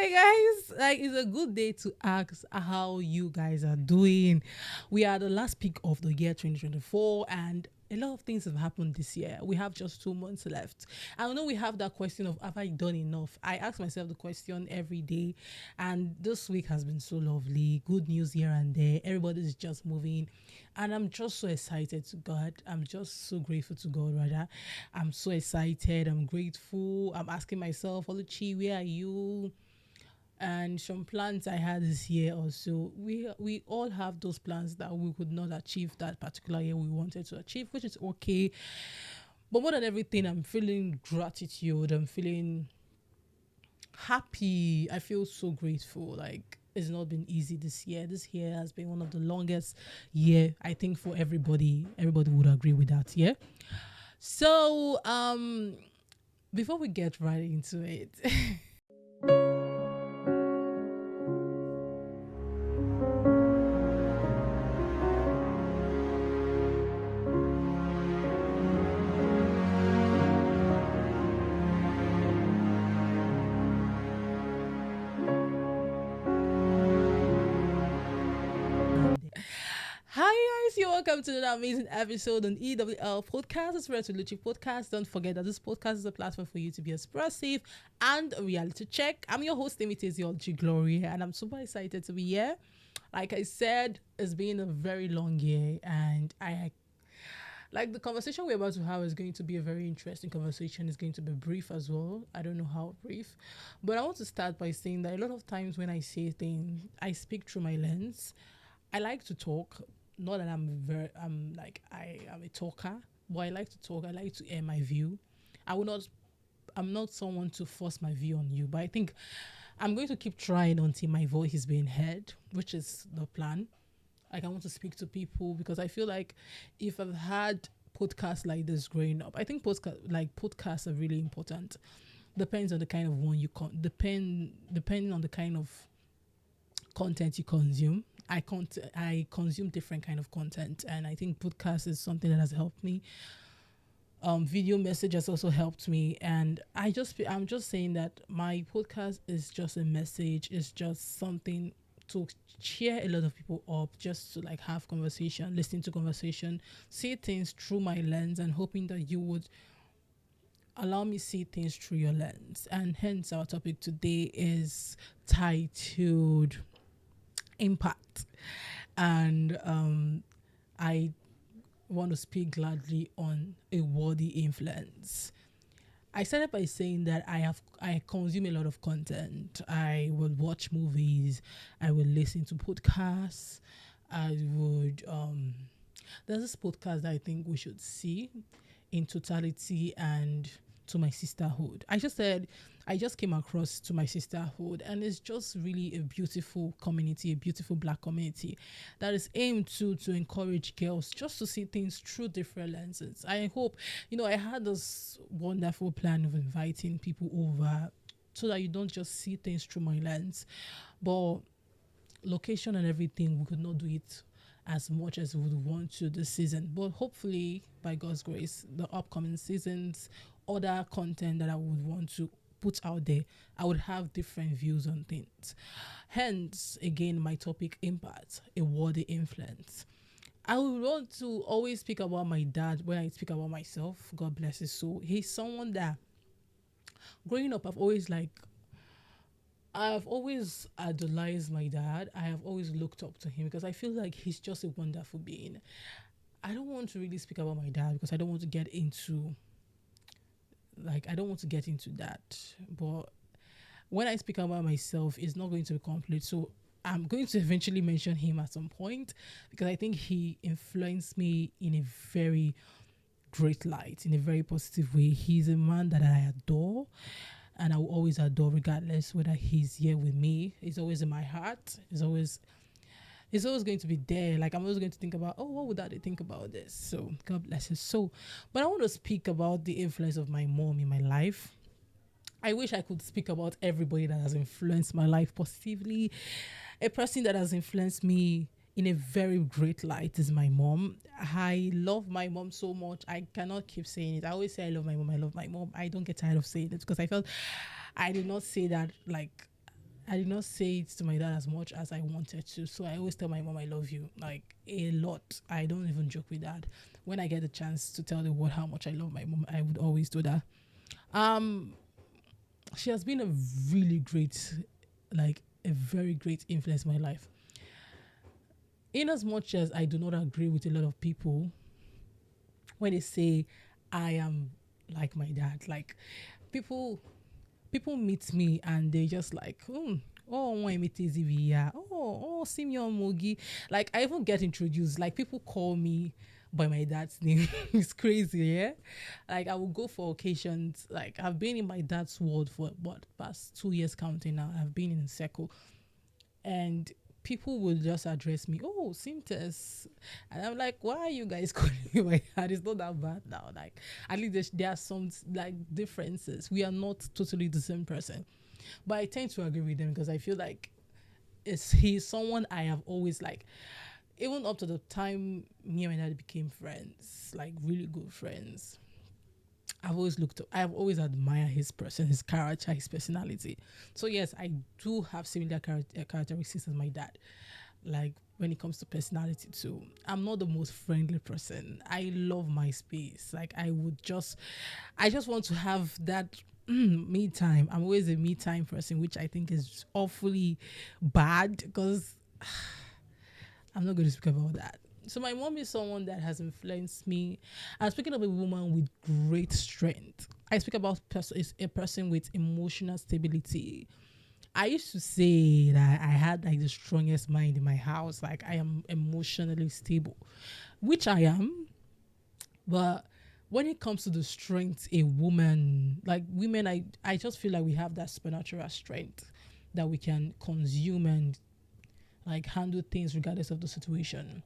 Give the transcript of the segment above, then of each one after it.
guys, like it's a good day to ask how you guys are doing. We are the last peak of the year 2024, and a lot of things have happened this year. We have just 2 months left. I know we have that question of have I done enough? I ask myself the question every day, and this week has been so lovely. Good news here and there. Everybody's just moving, and I'm just so excited to God. I'm just so grateful to God, rather. I'm so excited. I'm grateful. I'm asking myself, Luchi, where are you? And some plans I had this year also. We all have those plans that we could not achieve that particular year we wanted to achieve, which is okay. But more than everything, I'm feeling gratitude. I'm feeling happy. I feel so grateful. Like it's not been easy this year. This year has been one of the longest year, I think, for everybody. Everybody would agree with that, yeah. So before we get right into it, hi guys, you're welcome to another amazing episode on EWL Podcast. It's Red to Luchi Podcast. Don't forget that this podcast is a platform for you to be expressive and a reality check. I'm your host, Imitates your G Glory, and I'm super excited to be here. Like I said, it's been a very long year, and I like the conversation we're about to have is going to be a very interesting conversation. It's going to be brief as well. I don't know how brief, but I want to start by saying that a lot of times when I say things, I speak through my lens. I like to talk. Not that I'm like I am a talker, but I like to talk. I like to air my view. I will not. I'm not someone to force my view on you, but I think I'm going to keep trying until my voice is being heard, which is the plan. Like I want to speak to people because I feel like if I've had podcasts like this growing up, I think podcasts are really important. Depends on the kind of one you depending on the kind of content you consume. I consume different kind of content, and I think podcast is something that has helped me. Video message has also helped me, and I'm just saying that my podcast is just a message. It's just something to cheer a lot of people up, just to like have conversation, listen to conversation, see things through my lens, and hoping that you would allow me see things through your lens. And hence, our topic today is titled impact. And I want to speak gladly on a worthy influence. I started by saying that I consume a lot of content. I will watch movies, I will listen to podcasts, I would there's this podcast that I think we should see in totality and to my sisterhood. I just came across to my sisterhood, and it's just really a beautiful community, a beautiful black community that is aimed to encourage girls just to see things through different lenses. I hope, I had this wonderful plan of inviting people over so that you don't just see things through my lens, but location and everything, we could not do it as much as we would want to this season. But hopefully, by God's grace, the upcoming seasons, other content that I would want to put out there, I would have different views on things. Hence, again, my topic impact, a worthy influence. I would want to always speak about my dad when I speak about myself. God bless his soul. He's someone that growing up I've always idolized my dad. I have always looked up to him because I feel like he's just a wonderful being. I don't want to really speak about my dad because I don't want to get into that. But when I speak about myself, it's not going to be complete. So I'm going to eventually mention him at some point because I think he influenced me in a very great light, in a very positive way. He's a man that I adore and I will always adore regardless whether he's here with me. He's always in my heart. He's always going to be there. Like I'm always going to think about, oh, what would daddy think about this? So God bless his soul. But I want to speak about the influence of my mom in my life. I wish I could speak about everybody that has influenced my life positively. A person that has influenced me in a very great light is my mom. I love my mom so much. I cannot keep saying it. I always say I love my mom. I love my mom. I don't get tired of saying it because I felt I did not say that like I did not say it to my dad as much as I wanted to. So I always tell my mom I love you, like a lot. I don't even joke with that. When I get the chance to tell the world how much I love my mom, I would always do that. Um, she has been a really great, like a very great influence in my life. In as much as I do not agree with a lot of people when they say I am like my dad, like people people meet me and they just like, oh, why meet Zivia? Oh, Simeon Mogi. Like I even get introduced. Like people call me by my dad's name. It's crazy, yeah. Like I will go for occasions. Like I've been in my dad's world for what past 2 years counting now. I've been in Seco, and people will just address me, oh, Simtes. And I'm like, why are you guys calling me my dad? It's not that bad now. Like, at least there are some like differences. We are not totally the same person. But I tend to agree with them because I feel like he's someone I have always like, even up to the time me and my dad became friends, like really good friends. I've always admired his person, his character, his personality. So yes, I do have similar characteristics as my dad. Like when it comes to personality too, I'm not the most friendly person. I love my space. Like I just want to have that me time. I'm always a me time person, which I think is awfully bad because I'm not going to speak about that. So my mom is someone that has influenced me. I'm speaking of a woman with great strength. I speak about is a person with emotional stability. I used to say that I had like the strongest mind in my house. Like I am emotionally stable, which I am. But when it comes to the strength, a woman, like women, I just feel like we have that supernatural strength that we can consume and like handle things regardless of the situation.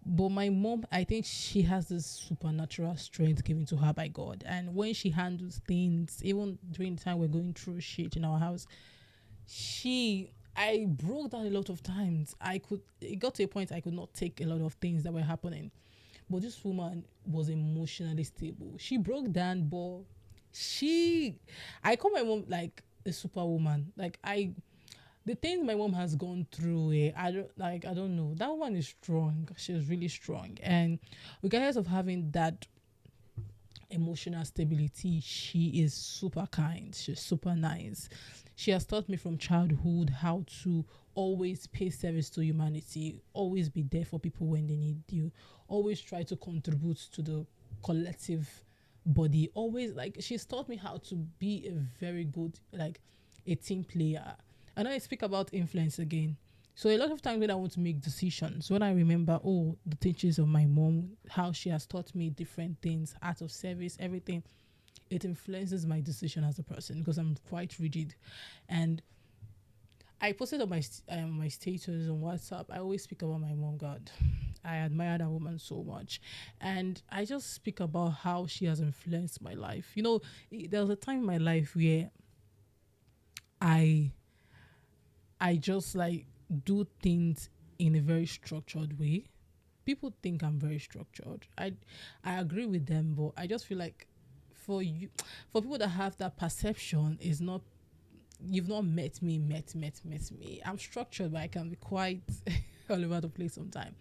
But my mom, I think she has this supernatural strength given to her by God. And when she handles things, even during the time we're going through shit in our house, I broke down a lot of times. It got to a point I could not take a lot of things that were happening. But this woman was emotionally stable. She broke down, but I call my mom like a superwoman. The things my mom has gone through, I don't know. That woman is strong. She's really strong. And regardless of having that emotional stability, she is super kind. She's super nice. She has taught me from childhood how to always pay service to humanity, always be there for people when they need you, always try to contribute to the collective body. Always like she's taught me how to be a very good like a team player. And I speak about influence again. So a lot of times when I want to make decisions, when I remember, the teachings of my mom, how she has taught me different things, art of service, everything, it influences my decision as a person because I'm quite rigid. And I posted on my status on WhatsApp. I always speak about my mom. God, I admire that woman so much, and I just speak about how she has influenced my life. There was a time in my life where I I just like do things in a very structured way. People think I'm very structured. I agree with them, but I just feel like for you, for people that have that perception, is not you've not met me. I'm structured, but I can be quite all over the place sometimes.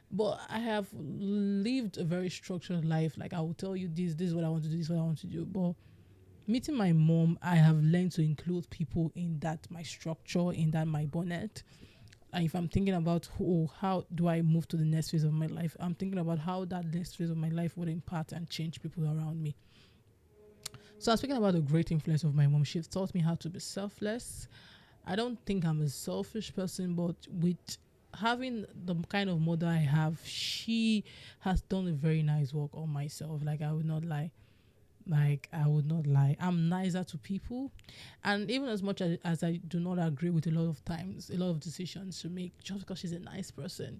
But I have lived a very structured life. Like I will tell you this is what I want to do, this is what I want to do. But meeting my mom, I have learned to include people in that my structure, in that my bonnet. And if I'm thinking about how do I move to the next phase of my life, I'm thinking about how that next phase of my life would impact and change people around me. So I'm speaking about the great influence of my mom. She's taught me how to be selfless. I don't think I'm a selfish person, but with having the kind of mother I have, she has done a very nice work on myself. Like I would not lie. I'm nicer to people. And even as much as I do not agree with a lot of times, a lot of decisions to make just because she's a nice person,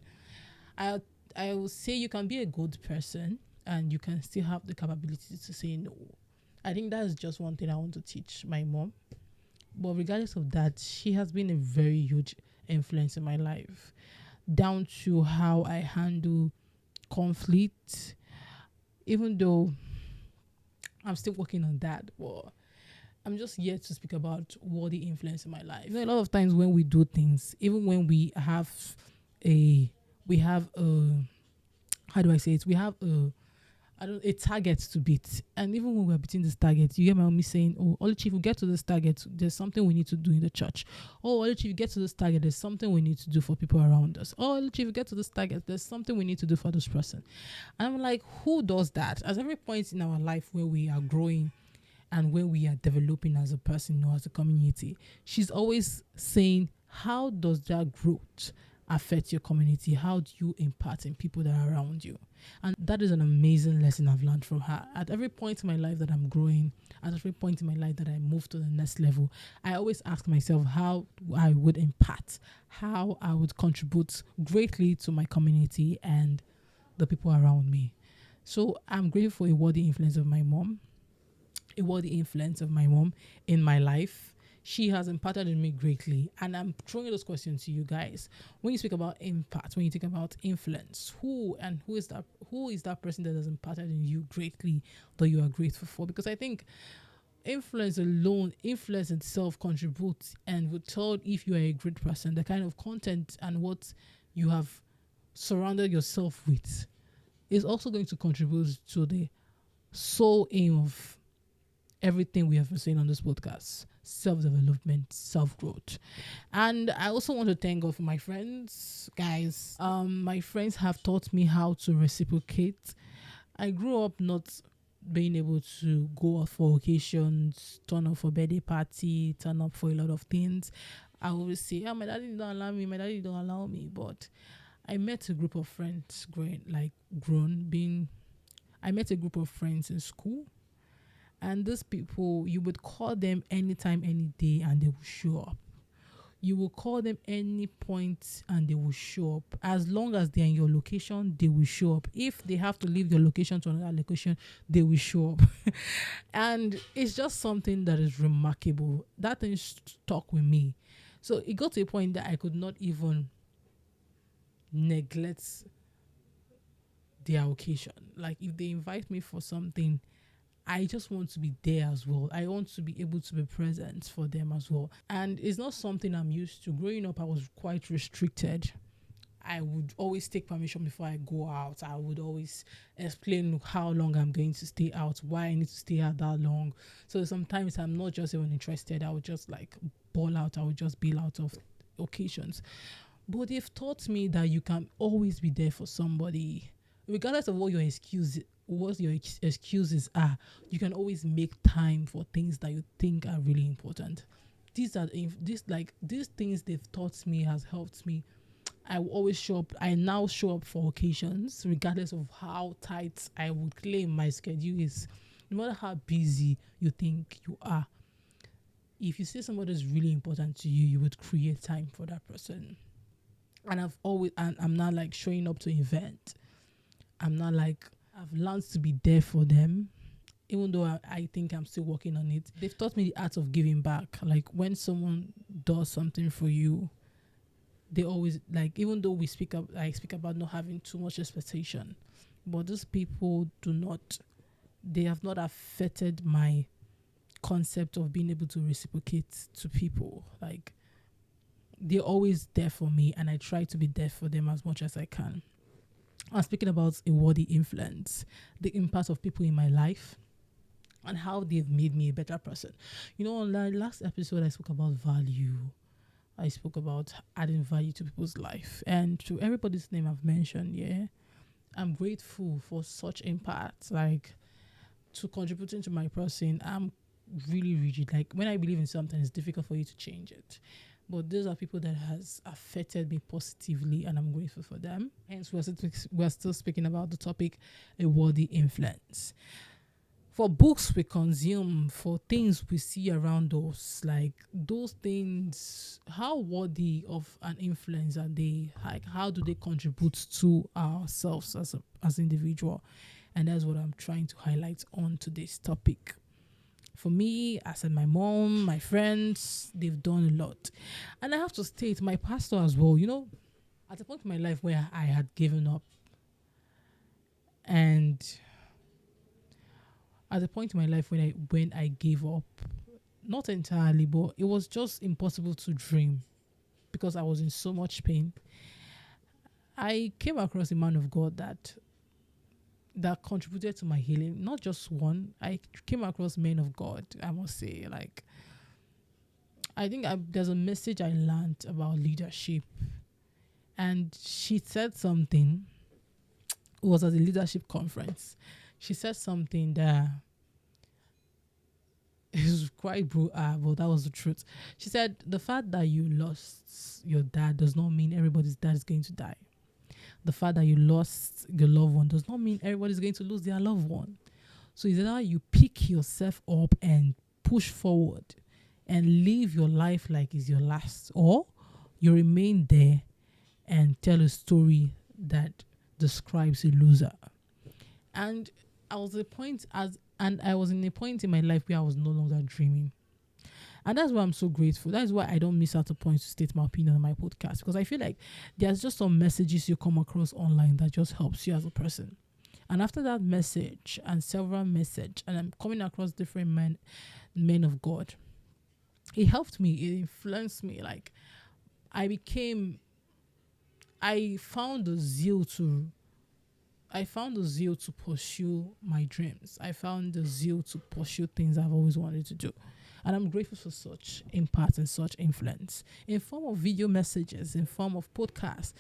I I will say you can be a good person and you can still have the capability to say no. I think that's just one thing I want to teach my mom. But regardless of that, she has been a very huge influence in my life, down to how I handle conflict, even though I'm still working on that. But I'm just here to speak about worthy influence in my life. A lot of times when we do things, even when a we have a how do I say it? We have a target to beat. And even when we're beating this target, you hear my mommy saying, "Oh, Oluchi, if we get to this target, there's something we need to do in the church. Oh, Oluchi, if you get to this target, there's something we need to do for people around us. Oh, Oluchi, if you get to this target, there's something we need to do for this person." And I'm like, who does that? At every point in our life where we are growing and where we are developing as a person or as a community, she's always saying, how does that growth affect your community? How do you impact in people that are around you? And that is an amazing lesson I've learned from her. At every point in my life that I'm growing, at every point in my life that I move to the next level, I always ask myself how I would impact, how I would contribute greatly to my community and the people around me. So I'm grateful for a worthy influence of my mom, a worthy influence of my mom in my life. She has impacted in me greatly. And I'm throwing those questions to you guys. When you speak about impact, when you think about influence, who is that person that has impacted in you greatly that you are grateful for? Because I think influence itself contributes and will tell if you are a great person, the kind of content and what you have surrounded yourself with is also going to contribute to the sole aim of everything we have been saying on this podcast: self-development, self-growth. And I also want to thank God for my friends, guys. My friends have taught me how to reciprocate. I grew up not being able to go out for occasions, turn up for birthday party, turn up for a lot of things. I always say, my daddy don't allow me, my daddy don't allow me. But I met a group of friends I met a group of friends in school. And these people, you would call them anytime, any day, and they will show up. You will call them any point and they will show up. As long as they're in your location, they will show up. If they have to leave your location to another location, they will show up. And it's just something that is remarkable. That thing stuck with me. So it got to a point that I could not even neglect their occasion. Like if they invite me for something, I just want to be there as well. I want to be able to be present for them as well. And it's not something I'm used to. Growing up, I was quite restricted. I would always take permission before I go out. I would always explain how long I'm going to stay out, why I need to stay out that long. So sometimes I'm not just even interested. I would just like ball out. I would just bail out of occasions. But they've taught me that you can always be there for somebody, regardless of what your excuses are. You can always make time for things that you think are really important. These things they've taught me has helped me. I will always show up. I now show up for occasions, regardless of how tight I would claim my schedule is. No matter how busy you think you are, if you say somebody is really important to you, you would create time for that person. And I'm not like showing up to event. I'm not like, I've learned to be there for them, even though I think I'm still working on it. They've taught me the art of giving back. Like when someone does something for you, they always like, even though I speak about not having too much expectation, but these people they have not affected my concept of being able to reciprocate to people. Like they're always there for me and I try to be there for them as much as I can. I'm speaking about a worthy influence, the impact of people in my life and how they've made me a better person. On the last episode, I spoke about value. I spoke about adding value to people's life. And to everybody's name I've mentioned, I'm grateful for such impact. Like, to contributing to my person, I'm really rigid. Like, when I believe in something, it's difficult for you to change it. But those are people that has affected me positively and I'm grateful for them. Hence, we're still speaking about the topic, a worthy influence. For books we consume, for things we see around us, like those things, how worthy of an influence are they? Like, how do they contribute to ourselves as individual? And that's what I'm trying to highlight on today's topic. For me, I said my mom, my friends, they've done a lot. And I have to state, my pastor as well, at a point in my life where I had given up. And at the point in my life when I gave up, not entirely, but it was just impossible to dream because I was in so much pain. I came across a man of God that contributed to my healing. Not just one. I came across men of God, I must say. Like, I think there's a message I learned about leadership. And she said something. It was at a leadership conference. She said something that is quite brutal, but that was the truth. She said, the fact that you lost your dad does not mean everybody's dad is going to die. The fact that you lost your loved one does not mean everybody's going to lose their loved one. So it's either you pick yourself up and push forward and live your life like it's your last, or you remain there and tell a story that describes a loser. And I was in a point in my life where I was no longer dreaming. And that's why I'm so grateful. That's why I don't miss out a point to state my opinion on my podcast, because I feel like there's just some messages you come across online that just helps you as a person. And after that message and several message, and I'm coming across different men of God, it helped me. It influenced me. Like, I found the zeal to pursue my dreams. I found the zeal to pursue things I've always wanted to do. And I'm grateful for such impact and such influence in form of video messages, in form of podcasts.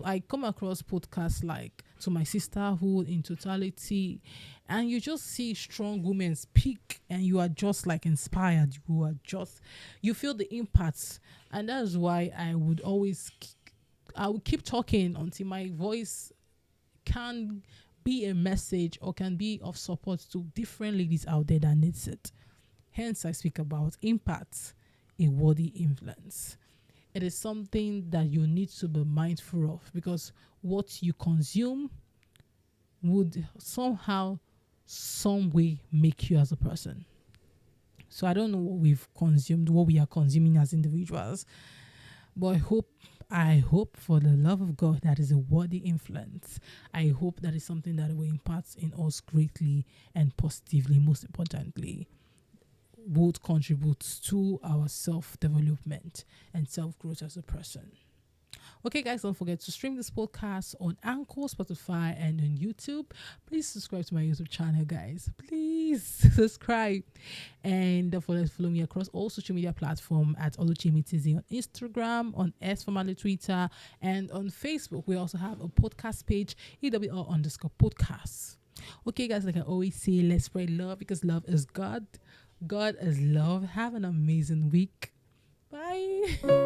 I come across podcasts like To My Sisterhood in Totality, and you just see strong women speak and you are just like inspired. You feel the impacts. And that's why I would keep talking until my voice can be a message or can be of support to different ladies out there that needs it. Hence, I speak about impact, a worthy influence. It is something that you need to be mindful of, because what you consume would somehow, some way make you as a person. So I don't know what we've consumed, what we are consuming as individuals, but I hope for the love of God that is a worthy influence. I hope that is something that will impact in us greatly and positively, most importantly, would contribute to our self-development and self-growth as a person. Okay, guys, don't forget to stream this podcast on Anchor, Spotify, and on YouTube. Please subscribe to my YouTube channel, guys. Please subscribe. And don't forget to follow me across all social media platforms at Luchi on Instagram, on X, formerly Twitter, and on Facebook. We also have a podcast page, EWL_podcasts. Okay, guys, like I always say, let's spread love, because love is God. God is love. Have an amazing week. Bye.